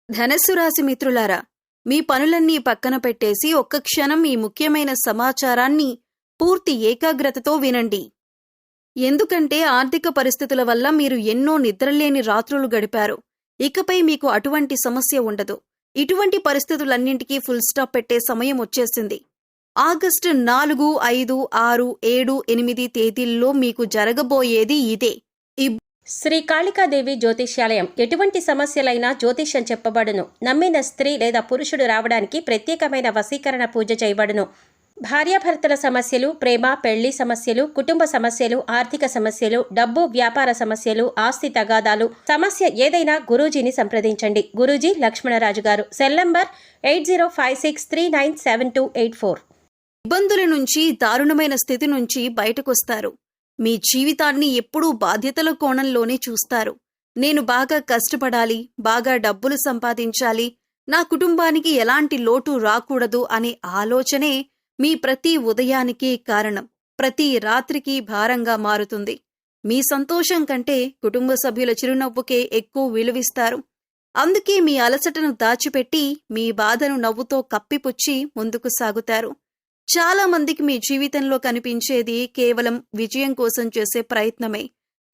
ధనస్సు రాశి మిత్రులారా, మీ పనులన్నీ పక్కన పెట్టేసి ఒక్క క్షణం ఈ ముఖ్యమైన సమాచారాన్ని పూర్తి ఏకాగ్రతతో వినండి. ఎందుకంటే ఆర్థిక పరిస్థితుల వల్ల మీరు ఎన్నో నిద్రలేని రాత్రులు గడిపారు. ఇకపై మీకు అటువంటి సమస్య ఉండదు. ఇటువంటి పరిస్థితులన్నింటికీ ఫుల్ స్టాప్ పెట్టే సమయం వచ్చేసింది. ఆగస్టు 4, 5, 6, 7, 8 తేదీల్లో మీకు జరగబోయేది ఇదే. శ్రీ కాళికాదేవి జ్యోతిష్యాలయం ఎటువంటి సమస్యలైనా జ్యోతిష్యం చెప్పబడును. నమ్మిన స్త్రీ లేదా పురుషుడు రావడానికి ప్రత్యేకమైన వశీకరణ పూజ చేయబడును. భార్యాభర్తల సమస్యలు, ప్రేమ పెళ్లి సమస్యలు, కుటుంబ సమస్యలు, ఆర్థిక సమస్యలు, డబ్బు వ్యాపార సమస్యలు, ఆస్తి తగాదాలు, సమస్య ఏదైనా గురూజీని సంప్రదించండి. గురూజీ లక్ష్మణరాజు గారు. Cell number 8056397284. ఇబ్బందుల నుంచి, దారుణమైన స్థితి నుంచి బయటకొస్తారు. మీ జీవితాన్ని ఎప్పుడూ బాధ్యతల కోణంలోనే చూస్తారు. నేను బాగా కష్టపడాలి, బాగా డబ్బులు సంపాదించాలి, నా కుటుంబానికి ఎలాంటి లోటు రాకూడదు అనే ఆలోచనే మీ ప్రతి ఉదయానికి కారణం. ప్రతి రాత్రికి భారంగా మారుతుంది. మీ సంతోషం కంటే కుటుంబ సభ్యుల చిరునవ్వుకే ఎక్కువ విలువిస్తారు. అందుకే మీ అలసటను దాచిపెట్టి మీ బాధను నవ్వుతో కప్పిపుచ్చి ముందుకు సాగుతారు. చాలా మందికి మీ జీవితంలో కనిపించేది కేవలం విజయం కోసం చేసే ప్రయత్నమే.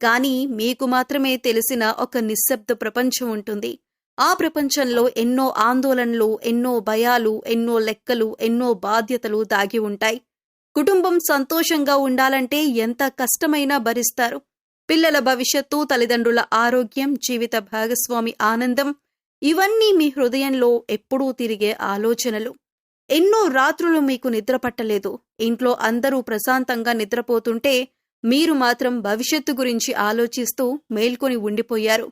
కానీ మీకు మాత్రమే తెలిసిన ఒక నిశ్శబ్ద ప్రపంచం ఉంటుంది. ఆ ప్రపంచంలో ఎన్నో ఆందోళనలు, ఎన్నో భయాలు, ఎన్నో లెక్కలు, ఎన్నో బాధ్యతలు దాగి ఉంటాయి. కుటుంబం సంతోషంగా ఉండాలంటే ఎంత కష్టమైనా భరిస్తారు. పిల్లల భవిష్యత్తు, తల్లిదండ్రుల ఆరోగ్యం, జీవిత భాగస్వామి ఆనందం, ఇవన్నీ మీ హృదయంలో ఎప్పుడూ తిరిగే ఆలోచనలు. ఎన్నో రాత్రులు మీకు నిద్ర పట్టలేదు. ఇంట్లో అందరూ ప్రశాంతంగా నిద్రపోతుంటే మీరు మాత్రం భవిష్యత్తు గురించి ఆలోచిస్తూ మేల్కొని ఉండిపోయారు.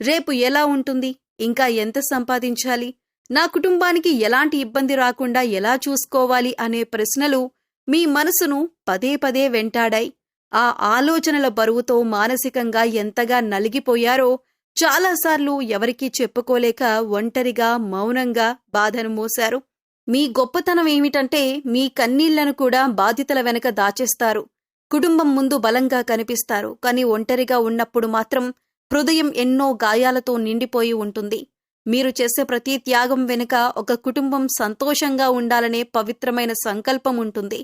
రేపు ఎలా ఉంటుంది? ఇంకా ఎంత సంపాదించాలి? నా కుటుంబానికి ఎలాంటి ఇబ్బంది రాకుండా ఎలా చూసుకోవాలి అనే ప్రశ్నలు మీ మనసును పదే పదే వెంటాడాయి. ఆ ఆలోచనల బరువుతో మానసికంగా ఎంతగా నలిగిపోయారో చాలాసార్లు ఎవరికీ చెప్పుకోలేక ఒంటరిగా మౌనంగా బాధను మోశారు. మీ గొప్పతనం ఏమిటంటే మీ కన్నీళ్లను కూడా బాధ్యతల వెనక దాచేస్తారు. కుటుంబం ముందు బలంగా కనిపిస్తారు. కానీ ఒంటరిగా ఉన్నప్పుడు మాత్రం హృదయం ఎన్నో గాయాలతో నిండిపోయి ఉంటుంది. మీరు చేసే ప్రతి త్యాగం వెనుక ఒక కుటుంబం సంతోషంగా ఉండాలనే పవిత్రమైన సంకల్పం ఉంటుంది.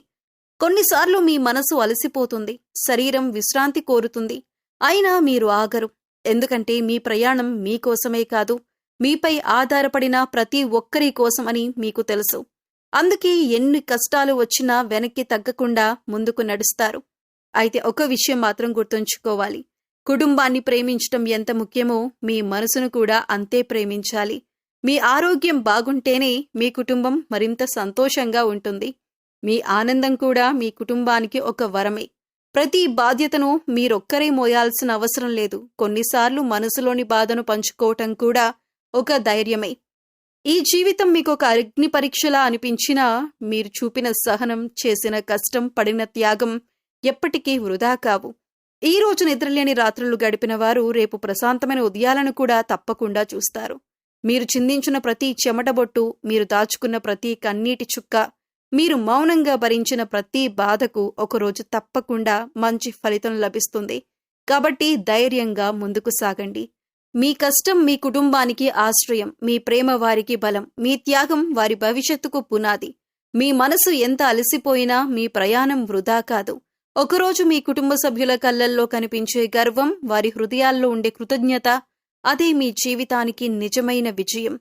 కొన్నిసార్లు మీ మనసు అలసిపోతుంది, శరీరం విశ్రాంతి కోరుతుంది. అయినా మీరు ఆగరు. ఎందుకంటే మీ ప్రయాణం మీకోసమే కాదు, మీపై ఆధారపడిన ప్రతి ఒక్కరి కోసం అని మీకు తెలుసు. అందుకే ఎన్ని కష్టాలు వచ్చినా వెనక్కి తగ్గకుండా ముందుకు నడుస్తారు. అయితే ఒక విషయం మాత్రం గుర్తుంచుకోవాలి. కుటుంబాన్ని ప్రేమించటం ఎంత ముఖ్యమో మీ మనసును కూడా అంతే ప్రేమించాలి. మీ ఆరోగ్యం బాగుంటేనే మీ కుటుంబం మరింత సంతోషంగా ఉంటుంది. మీ ఆనందం కూడా మీ కుటుంబానికి ఒక వరమే. ప్రతి బాధ్యతను మీరొక్కరే మోయాల్సిన అవసరం లేదు. కొన్నిసార్లు మనసులోని బాధను పంచుకోవటం కూడా ఒక ధైర్యమే. ఈ జీవితం మీకొక అగ్ని పరీక్షలా అనిపించినా మీరు చూపిన సహనం, చేసిన కష్టం, పడిన త్యాగం ఎప్పటికీ వృధా కావు. ఈ రోజు నిద్రలేని రాత్రులు గడిపిన వారు రేపు ప్రశాంతమైన ఉదయాలను కూడా తప్పకుండా చూస్తారు. మీరు చిందించిన ప్రతి చెమటబొట్టు, మీరు దాచుకున్న ప్రతి కన్నీటి చుక్క, మీరు మౌనంగా భరించిన ప్రతి బాధకు ఒకరోజు తప్పకుండా మంచి ఫలితం లభిస్తుంది. కాబట్టి ధైర్యంగా ముందుకు సాగండి. మీ కష్టం మీ కుటుంబానికి ఆశ్రయం, మీ ప్రేమ వారికి బలం, మీ త్యాగం వారి భవిష్యత్తుకు పునాది. మీ మనసు ఎంత అలసిపోయినా మీ ప్రయాణం వృధా కాదు. ఒకరోజు మీ కుటుంబ సభ్యుల కళ్ళల్లో కనిపించే గర్వం, వారి హృదయాల్లో ఉండే కృతజ్ఞత, అదే మీ జీవితానికి నిజమైన విజయం.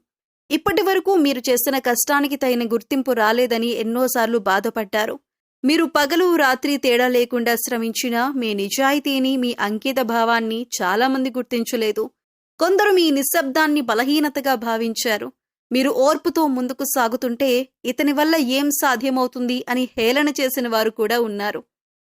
ఇప్పటి వరకు మీరు చేసిన కష్టానికి తగిన గుర్తింపు రాలేదని ఎన్నోసార్లు బాధపడ్డారు. మీరు పగలు రాత్రి తేడా లేకుండా శ్రమించిన మీ నిజాయితీని, మీ అంకిత భావాన్ని చాలామంది గుర్తించలేదు. కొందరు మీ నిశ్శబ్దాన్ని బలహీనతగా భావించారు. మీరు ఓర్పుతో ముందుకు సాగుతుంటే ఇతని వల్ల ఏం సాధ్యమవుతుంది అని హేళన చేసిన వారు కూడా ఉన్నారు.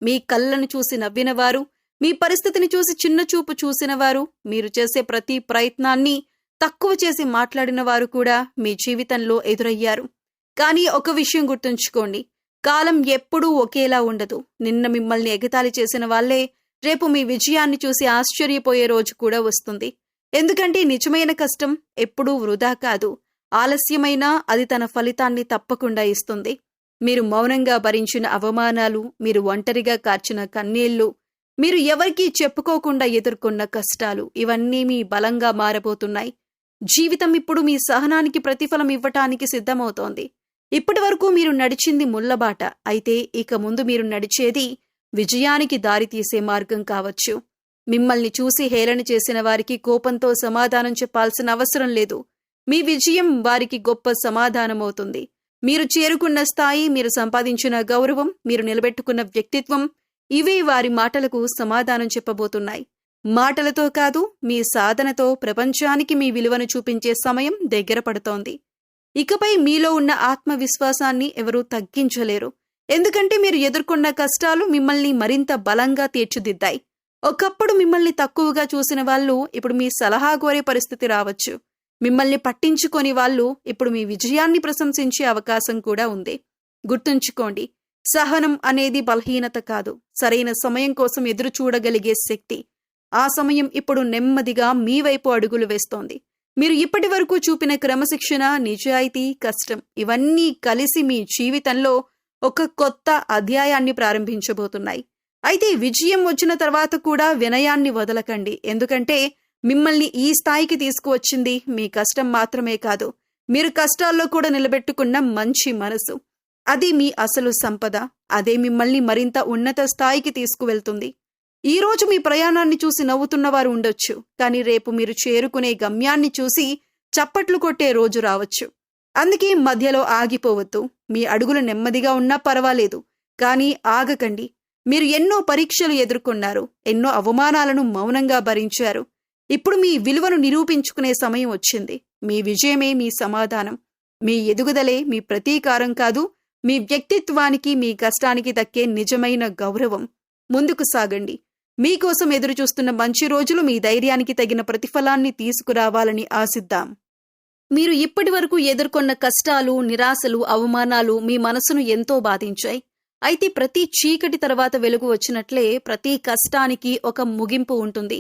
మీ కళ్ళను చూసి నవ్వినవారు, మీ పరిస్థితిని చూసి చిన్నచూపు చూసినవారు, మీరు చేసే ప్రతి ప్రయత్నాన్ని తక్కువ చేసి మాట్లాడిన వారు కూడా మీ జీవితంలో ఎదురయ్యారు. కానీ ఒక విషయం గుర్తుంచుకోండి, కాలం ఎప్పుడూ ఒకేలా ఉండదు. నిన్న మిమ్మల్ని ఎగతాళి చేసిన వాళ్లే రేపు మీ విజయాన్ని చూసి ఆశ్చర్యపోయే రోజు కూడా వస్తుంది. ఎందుకంటే నిజమైన కష్టం ఎప్పుడూ వృధా కాదు. ఆలస్యమైనా అది తన ఫలితాన్ని తప్పకుండా ఇస్తుంది. మీరు మౌనంగా భరించిన అవమానాలు, మీరు ఒంటరిగా కార్చిన కన్నీళ్లు, మీరు ఎవరికీ చెప్పుకోకుండా ఎదుర్కొన్న కష్టాలు, ఇవన్నీ మీ బలంగా మారబోతున్నాయి. జీవితం ఇప్పుడు మీ సహనానికి ప్రతిఫలం ఇవ్వటానికి సిద్ధమవుతోంది. ఇప్పటి వరకు మీరు నడిచింది ముళ్ళబాట, అయితే ఇక ముందు మీరు నడిచేది విజయానికి దారితీసే మార్గం కావచ్చు. మిమ్మల్ని చూసి హేళన చేసిన వారికి కోపంతో సమాధానం చెప్పాల్సిన అవసరం లేదు. మీ విజయం వారికి గొప్ప సమాధానమవుతుంది. మీరు చేరుకున్న స్థాయి, మీరు సంపాదించిన గౌరవం, మీరు నిలబెట్టుకున్న వ్యక్తిత్వం, ఇవే వారి మాటలకు సమాధానం చెప్పబోతున్నాయి. మాటలతో కాదు, మీ సాధనతో ప్రపంచానికి మీ విలువను చూపించే సమయం దగ్గర పడుతోంది. ఇకపై మీలో ఉన్న ఆత్మవిశ్వాసాన్ని ఎవరూ తగ్గించలేరు. ఎందుకంటే మీరు ఎదుర్కొన్న కష్టాలు మిమ్మల్ని మరింత బలంగా తీర్చిదిద్దాయి. ఒకప్పుడు మిమ్మల్ని తక్కువగా చూసిన వాళ్ళు ఇప్పుడు మీ సలహా కోరే పరిస్థితి రావచ్చు. మిమ్మల్ని పట్టించుకొని వాళ్ళు ఇప్పుడు మీ విజయాన్ని ప్రశంసించే అవకాశం కూడా ఉంది. గుర్తుంచుకోండి, సహనం అనేది బలహీనత కాదు, సరైన సమయం కోసం ఎదురు చూడగలిగే శక్తి. ఆ సమయం ఇప్పుడు నెమ్మదిగా మీ వైపు అడుగులు వేస్తోంది. మీరు ఇప్పటి వరకు చూపిన క్రమశిక్షణ, నిజాయితీ, కష్టం ఇవన్నీ కలిసి మీ జీవితంలో ఒక కొత్త అధ్యాయాన్ని ప్రారంభించబోతున్నాయి. అయితే విజయం వచ్చిన తర్వాత కూడా వినయాన్ని వదలకండి. ఎందుకంటే మిమ్మల్ని ఈ స్థాయికి తీసుకువచ్చింది మీ కష్టం మాత్రమే కాదు, మీరు కష్టాల్లో కూడా నిలబెట్టుకున్న మంచి మనసు. అది మీ అసలు సంపద. అదే మిమ్మల్ని మరింత ఉన్నత స్థాయికి తీసుకువెళ్తుంది. ఈ రోజు మీ ప్రయాణాన్ని చూసి నవ్వుతున్న వారు ఉండొచ్చు, కానీ రేపు మీరు చేరుకునే గమ్యాన్ని చూసి చప్పట్లు కొట్టే రోజు రావచ్చు. అందుకే మధ్యలో ఆగిపోవద్దు. మీ అడుగులు నెమ్మదిగా ఉన్నా పర్వాలేదు, కానీ ఆగకండి. మీరు ఎన్నో పరీక్షలు ఎదుర్కొన్నారు, ఎన్నో అవమానాలను మౌనంగా భరించారు. ఇప్పుడు మీ విలువను నిరూపించుకునే సమయం వచ్చింది. మీ విజయమే మీ సమాధానం. మీ ఎదుగుదలే మీ ప్రతీకారం కాదు, మీ వ్యక్తిత్వానికి, మీ కష్టానికి దక్కే నిజమైన గౌరవం. ముందుకు సాగండి. మీకోసం ఎదురుచూస్తున్న మంచి రోజులు మీ ధైర్యానికి తగిన ప్రతిఫలాన్ని తీసుకురావాలని ఆశిద్దాం. మీరు ఇప్పటి వరకు ఎదుర్కొన్న కష్టాలు, నిరాశలు, అవమానాలు మీ మనసును ఎంతో బాధించాయి. అయితే ప్రతి చీకటి తర్వాత వెలుగు వచ్చినట్లే ప్రతి కష్టానికి ఒక ముగింపు ఉంటుంది.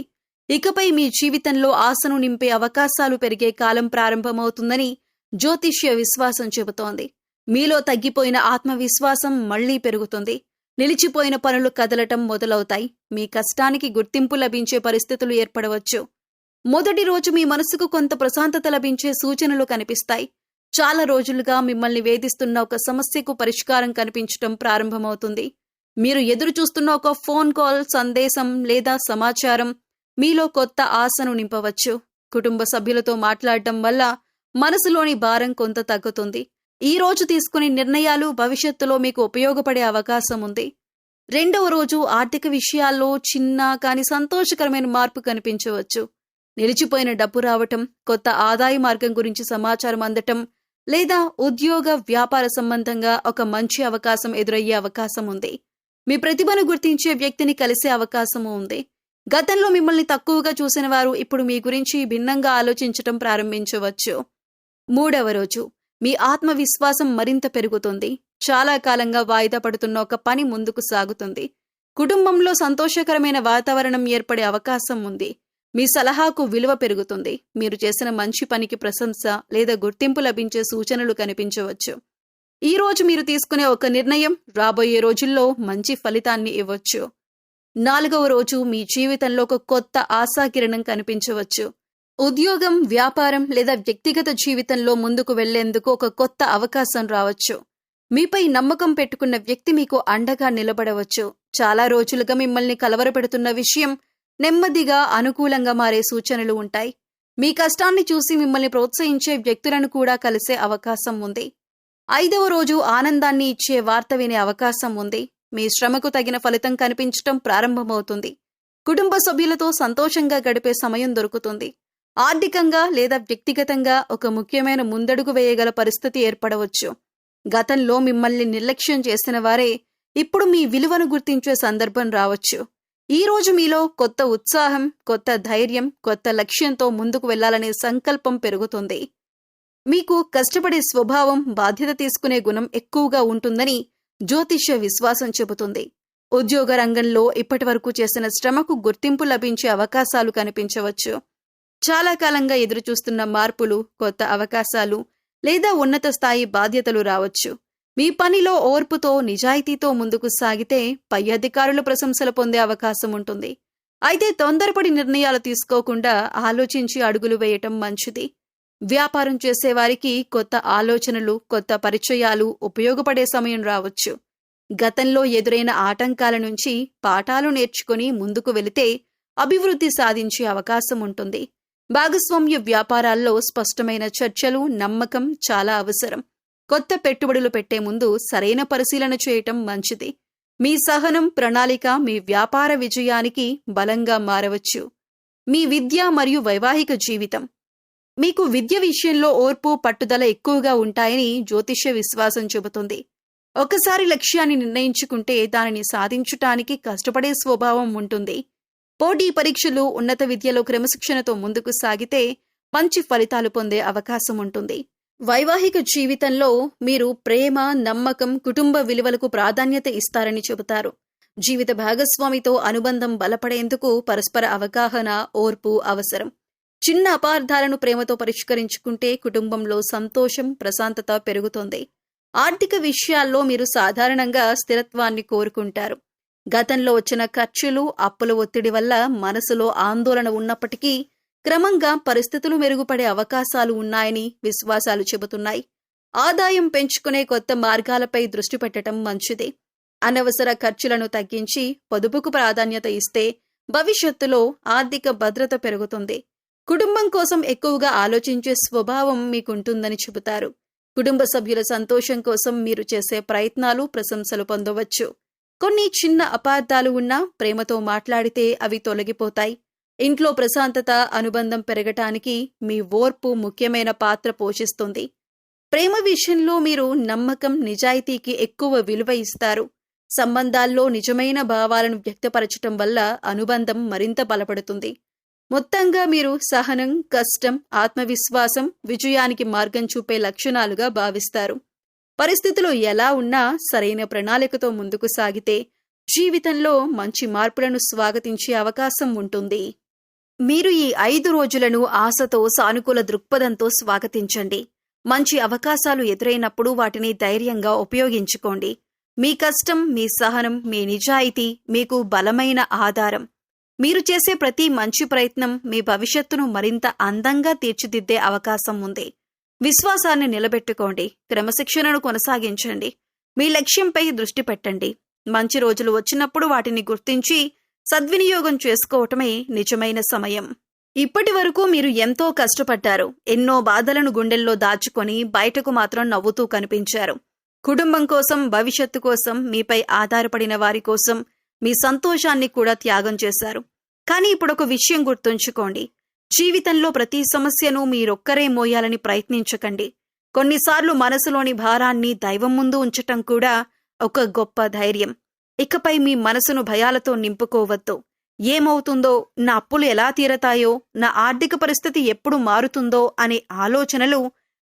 ఇకపై మీ జీవితంలో ఆశను నింపే అవకాశాలు పెరిగే కాలం ప్రారంభమవుతుందని జ్యోతిష్య విశ్వాసం చెబుతోంది. మీలో తగ్గిపోయిన ఆత్మవిశ్వాసం మళ్లీ పెరుగుతుంది. నిలిచిపోయిన పనులు కదలటం మొదలవుతాయి. మీ కష్టానికి గుర్తింపు లభించే పరిస్థితులు ఏర్పడవచ్చు. మొదటి రోజు మీ మనసుకు కొంత ప్రశాంతత లభించే సూచనలు కనిపిస్తాయి. చాలా రోజులుగా మిమ్మల్ని వేధిస్తున్న ఒక సమస్యకు పరిష్కారం కనిపించటం ప్రారంభమవుతుంది. మీరు ఎదురు చూస్తున్న ఒక ఫోన్ కాల్, సందేశం లేదా సమాచారం మీలో కొత్త ఆశను నింపవచ్చు. కుటుంబ సభ్యులతో మాట్లాడటం వల్ల మనసులోని భారం కొంత తగ్గుతుంది. ఈ రోజు తీసుకునే నిర్ణయాలు భవిష్యత్తులో మీకు ఉపయోగపడే అవకాశం ఉంది. రెండవ రోజు ఆర్థిక విషయాల్లో చిన్న కానీ సంతోషకరమైన మార్పు కనిపించవచ్చు. నిలిచిపోయిన డబ్బు రావటం, కొత్త ఆదాయ మార్గం గురించి సమాచారం అందటం లేదా ఉద్యోగ, వ్యాపార సంబంధంగా ఒక మంచి అవకాశం ఎదురయ్యే అవకాశం ఉంది. మీ ప్రతిభను గుర్తించే వ్యక్తిని కలిసే అవకాశము ఉంది. గతంలో మిమ్మల్ని తక్కువగా చూసిన వారు ఇప్పుడు మీ గురించి భిన్నంగా ఆలోచించటం ప్రారంభించవచ్చు. మూడవ రోజు మీ ఆత్మవిశ్వాసం మరింత పెరుగుతుంది. చాలా కాలంగా వాయిదా పడుతున్న ఒక పని ముందుకు సాగుతుంది. కుటుంబంలో సంతోషకరమైన వాతావరణం ఏర్పడే అవకాశం ఉంది. మీ సలహాకు విలువ పెరుగుతుంది. మీరు చేసిన మంచి పనికి ప్రశంస లేదా గుర్తింపు లభించే సూచనలు కనిపించవచ్చు. ఈ రోజు మీరు తీసుకునే ఒక నిర్ణయం రాబోయే రోజుల్లో మంచి ఫలితాన్ని ఇవ్వచ్చు. నాలుగవ రోజు మీ జీవితంలో ఒక కొత్త ఆశాకిరణం కనిపించవచ్చు. ఉద్యోగం, వ్యాపారం లేదా వ్యక్తిగత జీవితంలో ముందుకు వెళ్లేందుకు ఒక కొత్త అవకాశం రావచ్చు. మీపై నమ్మకం పెట్టుకున్న వ్యక్తి మీకు అండగా నిలబడవచ్చు. చాలా రోజులుగా మిమ్మల్ని కలవరపెడుతున్న విషయం నెమ్మదిగా అనుకూలంగా మారే సూచనలు ఉంటాయి. మీ కష్టాన్ని చూసి మిమ్మల్ని ప్రోత్సహించే వ్యక్తులను కూడా కలిసే అవకాశం ఉంది. ఐదవ రోజు ఆనందాన్ని ఇచ్చే వార్త వినే అవకాశం ఉంది. మీ శ్రమకు తగిన ఫలితం కనిపించటం ప్రారంభమవుతుంది. కుటుంబ సభ్యులతో సంతోషంగా గడిపే సమయం దొరుకుతుంది. ఆర్థికంగా లేదా వ్యక్తిగతంగా ఒక ముఖ్యమైన ముందడుగు వేయగల పరిస్థితి ఏర్పడవచ్చు. గతంలో మిమ్మల్ని నిర్లక్ష్యం చేసిన వారే ఇప్పుడు మీ విలువను గుర్తించే సందర్భం రావచ్చు. ఈ రోజు మీలో కొత్త ఉత్సాహం, కొత్త ధైర్యం, కొత్త లక్ష్యంతో ముందుకు వెళ్లాలనే సంకల్పం పెరుగుతుంది. మీకు కష్టపడే స్వభావం, బాధ్యత తీసుకునే గుణం ఎక్కువగా ఉంటుందని జ్యోతిష్య విశ్వాసం చెబుతుంది. ఉద్యోగ రంగంలో ఇప్పటివరకు చేసిన శ్రమకు గుర్తింపు లభించే అవకాశాలు కనిపించవచ్చు. చాలా కాలంగా ఎదురుచూస్తున్న మార్పులు, కొత్త అవకాశాలు లేదా ఉన్నత స్థాయి బాధ్యతలు రావచ్చు. మీ పనిలో ఓర్పుతో, నిజాయితీతో ముందుకు సాగితే పై అధికారుల ప్రశంసలు పొందే అవకాశం ఉంటుంది. అయితే తొందరపడి నిర్ణయాలు తీసుకోకుండా ఆలోచించి అడుగులు వేయటం మంచిది. వ్యాపారం చేసేవారికి కొత్త ఆలోచనలు, కొత్త పరిచయాలు ఉపయోగపడే సమయం రావచ్చు. గతంలో ఎదురైన ఆటంకాల నుంచి పాఠాలు నేర్చుకుని ముందుకు వెళితే అభివృద్ధి సాధించే అవకాశం ఉంటుంది. భాగస్వామ్య వ్యాపారాల్లో స్పష్టమైన చర్చలు, నమ్మకం చాలా అవసరం. కొత్త పెట్టుబడులు పెట్టే ముందు సరైన పరిశీలన చేయటం మంచిది. మీ సహనం, ప్రణాళిక మీ వ్యాపార విజయానికి బలంగా మారవచ్చు. మీ విద్య మరియు వైవాహిక జీవితం. మీకు విద్య విషయంలో ఓర్పు, పట్టుదల ఎక్కువగా ఉంటాయని జ్యోతిష్య విశ్వాసం చెబుతుంది. ఒకసారి లక్ష్యాన్ని నిర్ణయించుకుంటే దానిని సాధించటానికి కష్టపడే స్వభావం ఉంటుంది. పోటీ పరీక్షలు, ఉన్నత విద్యలో క్రమశిక్షణతో ముందుకు సాగితే మంచి ఫలితాలు పొందే అవకాశం ఉంటుంది. వైవాహిక జీవితంలో మీరు ప్రేమ, నమ్మకం, కుటుంబ విలువలకు ప్రాధాన్యత ఇస్తారని చెబుతారు. జీవిత భాగస్వామితో అనుబంధం బలపడేందుకు పరస్పర అవగాహన, ఓర్పు అవసరం. చిన్న అపార్థాలను ప్రేమతో పరిష్కరించుకుంటే కుటుంబంలో సంతోషం, ప్రశాంతత పెరుగుతుంది. ఆర్థిక విషయాల్లో మీరు సాధారణంగా స్థిరత్వాన్ని కోరుకుంటారు. గతంలో వచ్చిన ఖర్చులు, అప్పుల ఒత్తిడి వల్ల మనసులో ఆందోళన ఉన్నప్పటికీ క్రమంగా పరిస్థితులు మెరుగుపడే అవకాశాలు ఉన్నాయని విశ్వాసాలు చెబుతున్నాయి. ఆదాయం పెంచుకునే కొత్త మార్గాలపై దృష్టి పెట్టడం మంచిది. అనవసర ఖర్చులను తగ్గించి పొదుపుకు ప్రాధాన్యత ఇస్తే భవిష్యత్తులో ఆర్థిక భద్రత పెరుగుతుంది. కుటుంబం కోసం ఎక్కువగా ఆలోచించే స్వభావం మీకుంటుందని చెబుతారు. కుటుంబ సభ్యుల సంతోషం కోసం మీరు చేసే ప్రయత్నాలు ప్రశంసలు పొందవచ్చు. కొన్ని చిన్న అపార్థాలు ఉన్నా ప్రేమతో మాట్లాడితే అవి తొలగిపోతాయి. ఇంట్లో ప్రశాంతత, అనుబంధం పెరగటానికి మీ ఓర్పు ముఖ్యమైన పాత్ర పోషిస్తుంది. ప్రేమ విషయంలో మీరు నమ్మకం, నిజాయితీకి ఎక్కువ విలువ ఇస్తారు. సంబంధాల్లో నిజమైన భావాలను వ్యక్తపరచటం వల్ల అనుబంధం మరింత బలపడుతుంది. మొత్తంగా మీరు సహనం, కష్టం, ఆత్మవిశ్వాసం విజయానికి మార్గం చూపే లక్షణాలుగా భావిస్తారు. పరిస్థితులు ఎలా ఉన్నా సరైన ప్రణాళికతో ముందుకు సాగితే జీవితంలో మంచి మార్పులను స్వాగతించే అవకాశం ఉంటుంది. మీరు ఈ 5 రోజులను ఆశతో, సానుకూల దృక్పథంతో స్వాగతించండి. మంచి అవకాశాలు ఎదురైనప్పుడు వాటిని ధైర్యంగా ఉపయోగించుకోండి. మీ కష్టం, మీ సహనం, మీ నిజాయితీ మీకు బలమైన ఆధారం. మీరు చేసే ప్రతి మంచి ప్రయత్నం మీ భవిష్యత్తును మరింత అందంగా తీర్చిదిద్దే అవకాశం ఉంది. విశ్వాసాన్ని నిలబెట్టుకోండి. క్రమశిక్షణను కొనసాగించండి. మీ లక్ష్యంపై దృష్టి పెట్టండి. మంచి రోజులు వచ్చినప్పుడు వాటిని గుర్తించి సద్వినియోగం చేసుకోవటమే నిజమైన సమయం. ఇప్పటి వరకు మీరు ఎంతో కష్టపడ్డారు. ఎన్నో బాధలను గుండెల్లో దాచుకొని బయటకు మాత్రం నవ్వుతూ కనిపించారు. కుటుంబం కోసం, భవిష్యత్తు కోసం, మీపై ఆధారపడిన వారి కోసం మీ సంతోషాన్ని కూడా త్యాగం చేశారు. కానీ ఇప్పుడొక విషయం గుర్తుంచుకోండి. జీవితంలో ప్రతి సమస్యను మీరొక్కరే మోయాలని ప్రయత్నించకండి. కొన్నిసార్లు మనసులోని భారాన్ని దైవం ముందు ఉంచటం కూడా ఒక గొప్ప ధైర్యం. ఇకపై మీ మనసును భయాలతో నింపుకోవద్దు. ఏమవుతుందో, నా అప్పులు ఎలా తీరతాయో, నా ఆర్థిక పరిస్థితి ఎప్పుడు మారుతుందో అనే ఆలోచనలు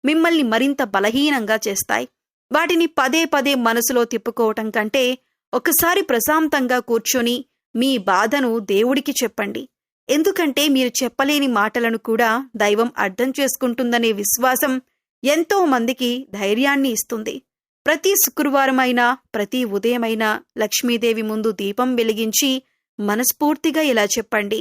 మిమ్మల్ని మరింత బలహీనంగా చేస్తాయి. వాటిని పదే పదే మనసులో తిప్పుకోవటం కంటే ఒకసారి ప్రశాంతంగా కూర్చొని మీ బాధను దేవుడికి చెప్పండి. ఎందుకంటే మీరు చెప్పలేని మాటలను కూడా దైవం అర్థం చేసుకుంటుందనే విశ్వాసం ఎంతో మందికి ధైర్యాన్ని ఇస్తుంది. ప్రతి శుక్రవారమైనా, ప్రతి ఉదయమైనా లక్ష్మీదేవి ముందు దీపం వెలిగించి మనస్ఫూర్తిగా ఇలా చెప్పండి: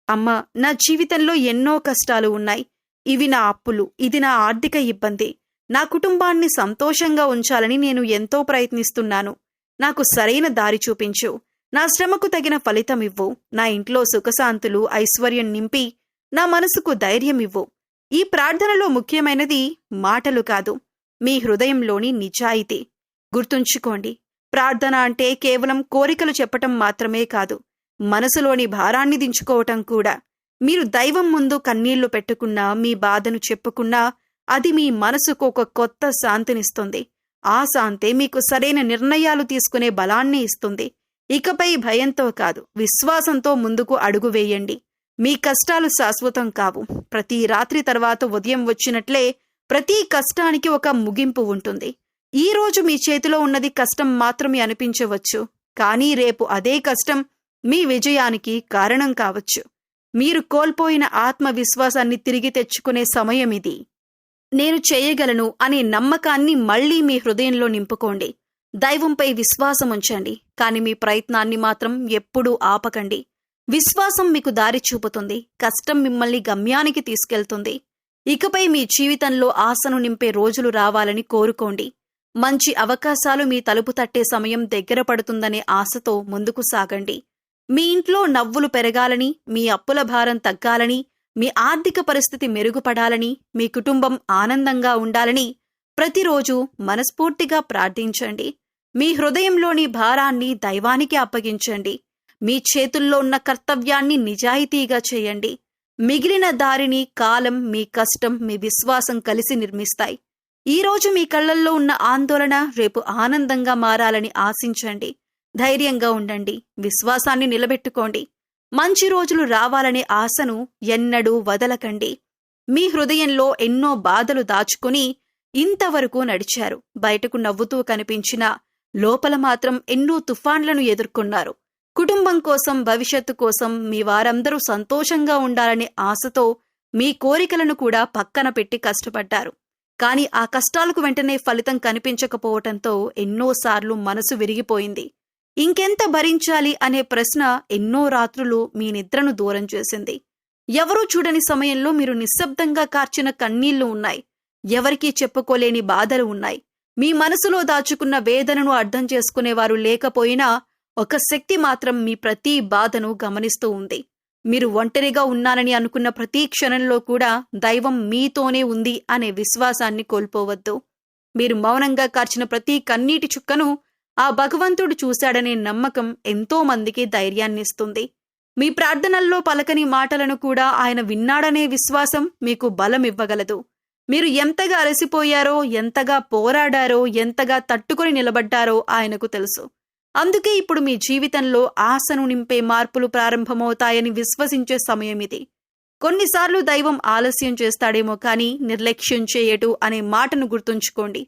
అమ్మా, నా జీవితంలో ఎన్నో కష్టాలు ఉన్నాయి. ఇవి నా అప్పులు, ఇది నా ఆర్థిక ఇబ్బంది. నా కుటుంబాన్ని సంతోషంగా ఉంచాలని నేను ఎంతో ప్రయత్నిస్తున్నాను. నాకు సరైన దారి చూపించు. నా శ్రమకు తగిన ఫలితం ఇవ్వు. నా ఇంట్లో సుఖశాంతులు, ఐశ్వర్యం నింపి నా మనసుకు ధైర్యం ఇవ్వు. ఈ ప్రార్థనలో ముఖ్యమైనది మాటలు కాదు, మీ హృదయంలోని నిజాయితీ. గుర్తుంచుకోండి, ప్రార్థన అంటే కేవలం కోరికలు చెప్పటం మాత్రమే కాదు, మనసులోని భారాన్ని దించుకోవటం కూడా. మీరు దైవం ముందు కన్నీళ్లు పెట్టుకున్నా, మీ బాధను చెప్పుకున్నా అది మీ మనసుకు ఒక కొత్త శాంతినిస్తుంది. ఆ శాంతే మీకు సరైన నిర్ణయాలు తీసుకునే బలాన్ని ఇస్తుంది. ఇకపై భయంతో కాదు, విశ్వాసంతో ముందుకు అడుగు వేయండి. మీ కష్టాలు శాశ్వతం కావు. ప్రతి రాత్రి తర్వాత ఉదయం వచ్చినట్లే ప్రతి కష్టానికి ఒక ముగింపు ఉంటుంది. ఈ రోజు మీ చేతిలో ఉన్నది కష్టం మాత్రమే అనిపించవచ్చు, కానీ రేపు అదే కష్టం మీ విజయానికి కారణం కావచ్చు. మీరు కోల్పోయిన ఆత్మవిశ్వాసాన్ని తిరిగి తెచ్చుకునే సమయం ఇది. నేను చేయగలను అనే నమ్మకాన్ని మళ్లీ మీ హృదయంలో నింపుకోండి. దైవంపై విశ్వాసం ఉంచండి, కానీ మీ ప్రయత్నాన్ని మాత్రం ఎప్పుడూ ఆపకండి. విశ్వాసం మీకు దారి చూపుతుంది, కష్టం మిమ్మల్ని గమ్యానికి తీసుకెళ్తుంది. ఇకపై మీ జీవితంలో ఆశను నింపే రోజులు రావాలని కోరుకోండి. మంచి అవకాశాలు మీ తలుపు తట్టే సమయం దగ్గర పడుతుందనే ఆశతో ముందుకు సాగండి. మీ ఇంట్లో నవ్వులు పెరగాలని, మీ అప్పుల భారం తగ్గాలని, మీ ఆర్థిక పరిస్థితి మెరుగుపడాలని, మీ కుటుంబం ఆనందంగా ఉండాలని ప్రతిరోజు మనస్ఫూర్తిగా ప్రార్థించండి. మీ హృదయంలోని భారాన్ని దైవానికి అప్పగించండి. మీ చేతుల్లో ఉన్న కర్తవ్యాన్ని నిజాయితీగా చేయండి. మిగిలిన దారిని కాలం, మీ కష్టం, మీ విశ్వాసం కలిసి నిర్మిస్తాయి. ఈరోజు మీ కళ్లల్లో ఉన్న ఆందోళన రేపు ఆనందంగా మారాలని ఆశించండి. ధైర్యంగా ఉండండి. విశ్వాసాన్ని నిలబెట్టుకోండి. మంచి రోజులు రావాలనే ఆశను ఎన్నడూ వదలకండి. మీ హృదయంలో ఎన్నో బాధలు దాచుకుని ఇంతవరకు నడిచారు. బయటకు నవ్వుతూ కనిపించినా లోపల మాత్రం ఎన్నో తుఫాన్లను ఎదుర్కొన్నారు. కుటుంబం కోసం, భవిష్యత్తు కోసం మీ వారందరూ సంతోషంగా ఉండాలనే ఆశతో మీ కోరికలను కూడా పక్కన పెట్టి కష్టపడ్డారు. కానీ ఆ కష్టాలకు వెంటనే ఫలితం కనిపించకపోవటంతో ఎన్నోసార్లు మనసు విరిగిపోయింది. ఇంకెంత భరించాలి అనే ప్రశ్న ఎన్నో రాత్రులు మీ నిద్రను దూరం చేసింది. ఎవరూ చూడని సమయంలో మీరు నిశ్శబ్దంగా కార్చిన కన్నీళ్లు ఉన్నాయి. ఎవరికీ చెప్పుకోలేని బాధలు ఉన్నాయి. మీ మనసులో దాచుకున్న వేదనను అర్థం చేసుకునేవారు లేకపోయినా ఒక శక్తి మాత్రం మీ ప్రతి బాధను గమనిస్తూ ఉంది. మీరు ఒంటరిగా ఉన్నానని అనుకున్న ప్రతి క్షణంలో కూడా దైవం మీతోనే ఉంది అనే విశ్వాసాన్ని కోల్పోవద్దు. మీరు మౌనంగా కార్చిన ప్రతి కన్నీటి చుక్కను ఆ భగవంతుడు చూశాడనే నమ్మకం ఎంతో మందికి ధైర్యాన్నిస్తుంది. మీ ప్రార్థనల్లో పలకని మాటలను కూడా ఆయన విన్నాడనే విశ్వాసం మీకు బలం ఇవ్వగలదు. మీరు ఎంతగా అలసిపోయారో, ఎంతగా పోరాడారో, ఎంతగా తట్టుకొని నిలబడ్డారో ఆయనకు తెలుసు. అందుకే ఇప్పుడు మీ జీవితంలో ఆశను నింపే మార్పులు ప్రారంభమవుతాయని విశ్వసించే సమయం ఇది. కొన్నిసార్లు దైవం ఆలస్యం చేస్తాడేమో కానీ నిర్లక్ష్యం చేయడు అనే మాటను గుర్తుంచుకోండి.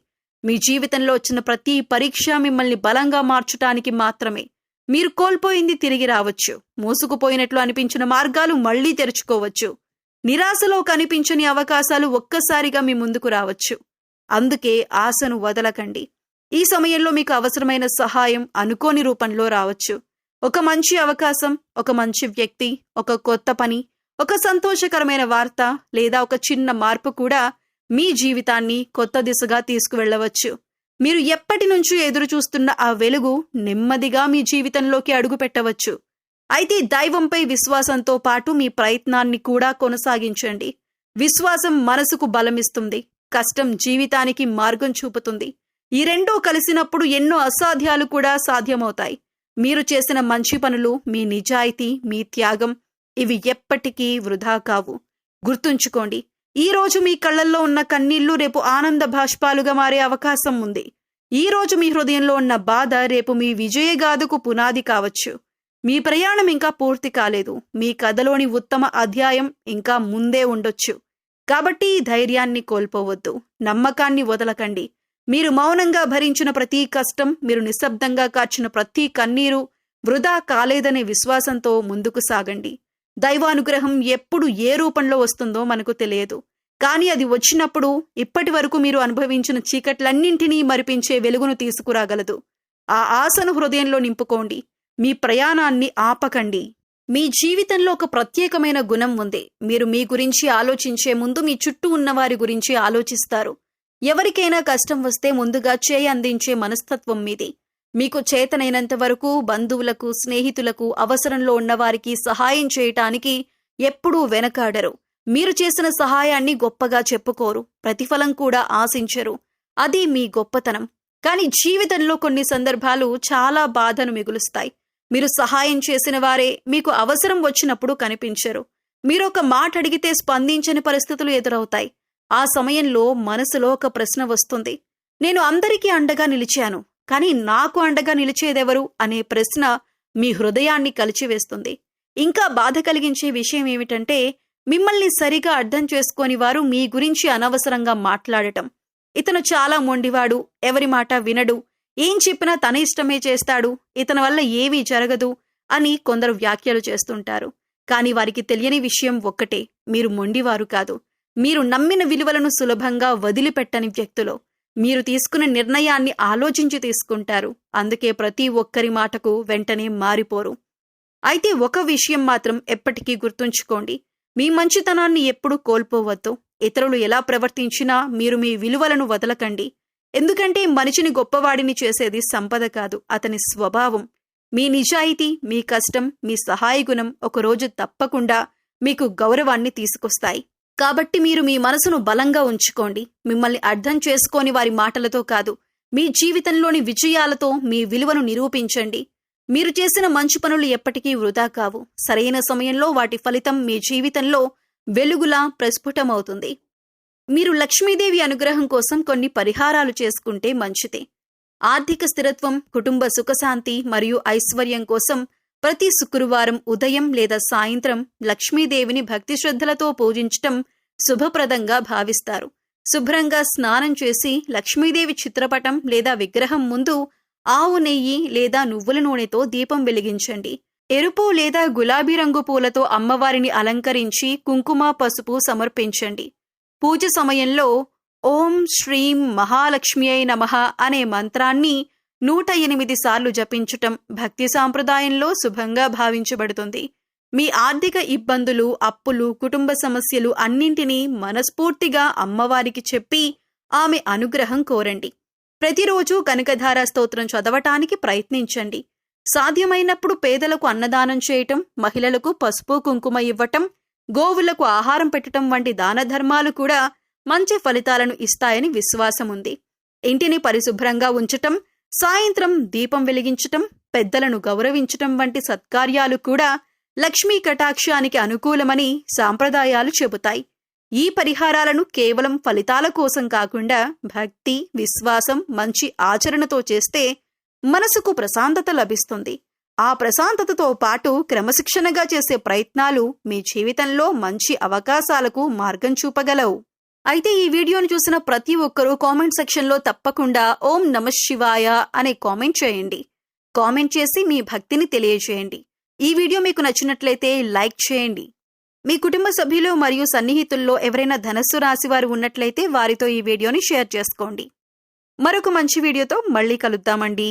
మీ జీవితంలో వచ్చిన ప్రతి పరీక్ష మిమ్మల్ని బలంగా మార్చటానికి మాత్రమే. మీరు కోల్పోయింది తిరిగి రావచ్చు. మూసుకుపోయినట్లు అనిపించిన మార్గాలు మళ్లీ తెరుచుకోవచ్చు. నిరాశలో కనిపించని అవకాశాలు ఒక్కసారిగా మీ ముందుకు రావచ్చు. అందుకే ఆశను వదలకండి. ఈ సమయంలో మీకు అవసరమైన సహాయం అనుకోని రూపంలో రావచ్చు. ఒక మంచి అవకాశం, ఒక మంచి వ్యక్తి, ఒక కొత్త పని, ఒక సంతోషకరమైన వార్త లేదా ఒక చిన్న మార్పు కూడా మీ జీవితాన్ని కొత్త దిశగా తీసుకువెళ్లవచ్చు. మీరు ఎప్పటి నుంచో ఎదురు చూస్తున్న ఆ వెలుగు నెమ్మదిగా మీ జీవితంలోకి అడుగు పెట్టవచ్చు. అయితే దైవంపై విశ్వాసంతో పాటు మీ ప్రయత్నాన్ని కూడా కొనసాగించండి. విశ్వాసం మనసుకు బలమిస్తుంది. కష్టం జీవితానికి మార్గం చూపుతుంది. ఈ రెండూ కలిసినప్పుడు ఎన్నో అసాధ్యాలు కూడా సాధ్యమవుతాయి. మీరు చేసిన మంచి పనులు, మీ నిజాయితీ, మీ త్యాగం ఇవి ఎప్పటికీ వృధా కావు. గుర్తుంచుకోండి, ఈ రోజు మీ కళ్లల్లో ఉన్న కన్నీళ్లు రేపు ఆనంద బాష్పాలుగా మారే అవకాశం ఉంది. ఈ రోజు మీ హృదయంలో ఉన్న బాధ రేపు మీ విజయగాథకు పునాది కావచ్చు. మీ ప్రయాణం ఇంకా పూర్తి కాలేదు. మీ కథలోని ఉత్తమ అధ్యాయం ఇంకా ముందే ఉండొచ్చు. కాబట్టి ధైర్యాన్ని కోల్పోవద్దు. నమ్మకాన్ని వదలకండి. మీరు మౌనంగా భరించిన ప్రతి కష్టం, మీరు నిశ్శబ్దంగా కార్చిన ప్రతి కన్నీరు వృధా కాలేదనే విశ్వాసంతో ముందుకు సాగండి. దైవానుగ్రహం ఎప్పుడు ఏ రూపంలో వస్తుందో మనకు తెలియదు. కానీ అది వచ్చినప్పుడు ఇప్పటి వరకు మీరు అనుభవించిన చీకట్లన్నింటినీ మరిపించే వెలుగును తీసుకురాగలదు. ఆ ఆశను హృదయంలో నింపుకోండి. మీ ప్రయాణాన్ని ఆపకండి. మీ జీవితంలో ఒక ప్రత్యేకమైన గుణం ఉంది. మీరు మీ గురించి ఆలోచించే ముందు మీ చుట్టూ ఉన్నవారి గురించి ఆలోచిస్తారు. ఎవరికైనా కష్టం వస్తే ముందుగా చేయి అందించే మనస్తత్వం మీది. మీకు చేతనైనంత వరకు బంధువులకు, స్నేహితులకు, అవసరంలో ఉన్నవారికి సహాయం చేయటానికి ఎప్పుడూ వెనకాడరు. మీరు చేసిన సహాయాన్ని గొప్పగా చెప్పుకోరు. ప్రతిఫలం కూడా ఆశించరు. అది మీ గొప్పతనం. కానీ జీవితంలో కొన్ని సందర్భాలు చాలా బాధను మిగులుస్తాయి. మీరు సహాయం చేసిన వారే మీకు అవసరం వచ్చినప్పుడు కనిపించరు. మీరొక మాట అడిగితే స్పందించని పరిస్థితులు ఎదురవుతాయి. ఆ సమయంలో మనసులో ఒక ప్రశ్న వస్తుంది. నేను అందరికీ అండగా నిలిచాను, కానీ నాకు అండగా నిలిచేదెవరు అనే ప్రశ్న మీ హృదయాన్ని కలిచివేస్తుంది. ఇంకా బాధ కలిగించే విషయం ఏమిటంటే, మిమ్మల్ని సరిగా అర్థం చేసుకోని వారు మీ గురించి అనవసరంగా మాట్లాడటం. ఇతను చాలా మొండివాడు, ఎవరి మాట వినడు, ఏం చెప్పినా తన ఇష్టమే చేస్తాడు, ఇతని వల్ల ఏమీ జరగదు అని కొందరు వ్యాఖ్యలు చేస్తుంటారు. కానీ వారికి తెలియని విషయం ఒక్కటే, మీరు మొండివారు కాదు. మీరు నమ్మిన విలువలను సులభంగా వదిలిపెట్టని వ్యక్తులు. మీరు తీసుకున్న నిర్ణయాన్ని ఆలోచించి తీసుకుంటారు. అందుకే ప్రతి ఒక్కరి మాటకు వెంటనే మారిపోరు. అయితే ఒక విషయం మాత్రం ఎప్పటికీ గుర్తుంచుకోండి. మీ మంచితనాన్ని ఎప్పుడూ కోల్పోవద్దు. ఇతరులు ఎలా ప్రవర్తించినా మీరు మీ విలువలను వదలకండి. ఎందుకంటే మనిషిని గొప్పవాడిని చేసేది సంపద కాదు, అతని స్వభావం. మీ నిజాయితీ, మీ కష్టం, మీ సహాయగుణం ఒకరోజు తప్పకుండా మీకు గౌరవాన్ని తీసుకొస్తాయి. కాబట్టి మీరు మీ మనసును బలంగా ఉంచుకోండి. మిమ్మల్ని అర్థం చేసుకోని వారి మాటలతో కాదు, మీ జీవితంలోని విజయాలతో మీ విలువను నిరూపించండి. మీరు చేసిన మంచి పనులు ఎప్పటికీ వృధా కావు. సరైన సమయంలో వాటి ఫలితం మీ జీవితంలో వెలుగులా ప్రస్ఫుటమవుతుంది. మీరు లక్ష్మీదేవి అనుగ్రహం కోసం కొన్ని పరిహారాలు చేసుకుంటే మంచిదే. ఆర్థిక స్థిరత్వం, కుటుంబ సుఖశాంతి మరియు ఐశ్వర్యం కోసం ప్రతి శుక్రవారం ఉదయం లేదా సాయంత్రం లక్ష్మీదేవిని భక్తి శ్రద్ధలతో పూజించటం శుభప్రదంగా భావిస్తారు. శుభ్రంగా స్నానం చేసి లక్ష్మీదేవి చిత్రపటం లేదా విగ్రహం ముందు ఆవు నెయ్యి లేదా నువ్వుల నూనెతో దీపం వెలిగించండి. ఎరుపు లేదా గులాబీ రంగు పూలతో అమ్మవారిని అలంకరించి కుంకుమ, పసుపు సమర్పించండి. పూజ సమయంలో ఓం శ్రీం మహాలక్ష్మ్యై నమః అనే మంత్రాన్ని 108 సార్లు జపించటం భక్తి సాంప్రదాయంలో శుభంగా భావించబడుతుంది. మీ ఆర్థిక ఇబ్బందులు, అప్పులు, కుటుంబ సమస్యలు అన్నింటినీ మనస్ఫూర్తిగా అమ్మవారికి చెప్పి ఆమె అనుగ్రహం కోరండి. ప్రతిరోజు కనకధార స్తోత్రం చదవటానికి ప్రయత్నించండి. సాధ్యమైనప్పుడు పేదలకు అన్నదానం చేయటం, మహిళలకు పసుపు కుంకుమ ఇవ్వటం, గోవులకు ఆహారం పెట్టటం వంటి దాన ధర్మాలు కూడా మంచి ఫలితాలను ఇస్తాయని విశ్వాసముంది. ఇంటిని పరిశుభ్రంగా ఉంచటం, సాయంత్రం దీపం వెలిగించటం, పెద్దలను గౌరవించటం వంటి సత్కార్యాలు కూడా లక్ష్మీ కటాక్షానికి అనుకూలమని సాంప్రదాయాలు చెబుతాయి. ఈ పరిహారాలను కేవలం ఫలితాల కోసం కాకుండా భక్తి, విశ్వాసం, మంచి ఆచరణతో చేస్తే మనసుకు ప్రశాంతత లభిస్తుంది. ఆ ప్రశాంతతతో పాటు క్రమశిక్షణగా చేసే ప్రయత్నాలు మీ జీవితంలో మంచి అవకాశాలకు మార్గం చూపగలవు. అయితే ఈ వీడియోను చూసిన ప్రతి ఒక్కరూ కామెంట్ సెక్షన్లో తప్పకుండా ఓం నమః శివాయ అనే కామెంట్ చేయండి. కామెంట్ చేసి మీ భక్తిని తెలియజేయండి. ఈ వీడియో మీకు నచ్చినట్లయితే లైక్ చేయండి. మీ కుటుంబ సభ్యులు మరియు సన్నిహితుల్లో ఎవరైనా ధనస్సు రాశి వారు ఉన్నట్లయితే వారితో ఈ వీడియోని షేర్ చేసుకోండి. మరొక మంచి వీడియోతో మళ్ళీ కలుద్దామండి.